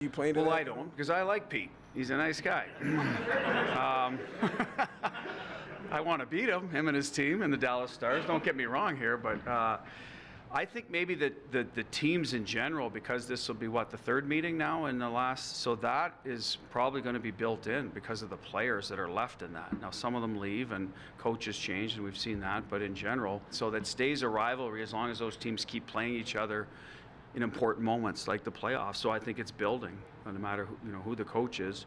You playing? Well, I don't, because I like Pete. He's a nice guy. I want to beat him and his team and the Dallas Stars. Don't get me wrong here, but I think maybe the teams in general, because this will be, the third meeting now in the last, so that is probably going to be built in because of the players that are left in that. Now, some of them leave and coaches change, and we've seen that, but in general, so that stays a rivalry as long as those teams keep playing each other in important moments like the playoffs. So I think it's building, no matter who the coach is.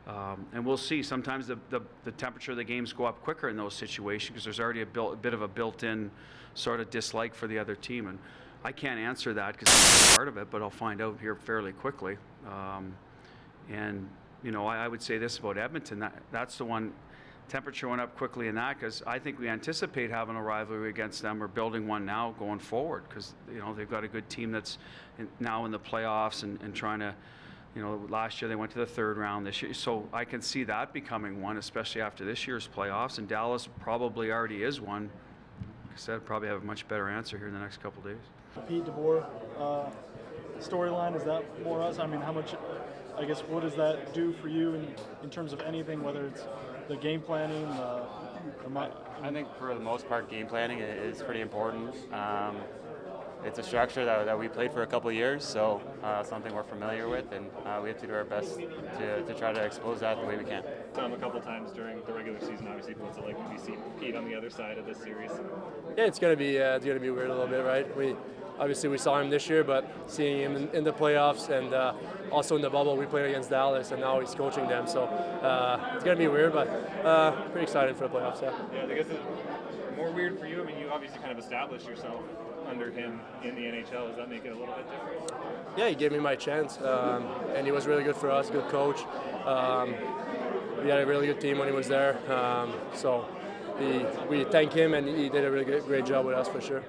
And we'll see. Sometimes the temperature of the games go up quicker in those situations because there's already a bit of a built-in sort of dislike for the other team. And I can't answer that because I'm part of it, but I'll find out here fairly quickly. And I would say this about Edmonton. That's the one. Temperature went up quickly in that because I think we anticipate having a rivalry against them or building one now going forward because they've got a good team that's now in the playoffs and trying to. Last year they went to the third round. This year, so I can see that becoming one, especially after this year's playoffs. And Dallas probably already is one. Like I said, probably have a much better answer here in the next couple of days. Pete DeBoer storyline, is that more us? I mean, how much? I guess what does that do for you in terms of anything, whether it's the game planning? I think for the most part, game planning is pretty important. It's a structure that we played for a couple of years, so something we're familiar with, and we have to do our best to try to expose that the way we can. A couple times during the regular season, obviously, what's it like when you see Pete on the other side of this series? Yeah, it's gonna be weird a little bit, right? We saw him this year, but seeing him in the playoffs and also in the bubble, we played against Dallas, and now he's coaching them, so it's gonna be weird, but pretty excited for the playoffs. Yeah, I guess it's more weird for you. I mean, you obviously kind of established yourself under him in the NHL. Does that make it a little bit different? Yeah, he gave me my chance, and he was really good for us, good coach. We had a really good team when he was there, so we thank him, and he did a really great job with us for sure.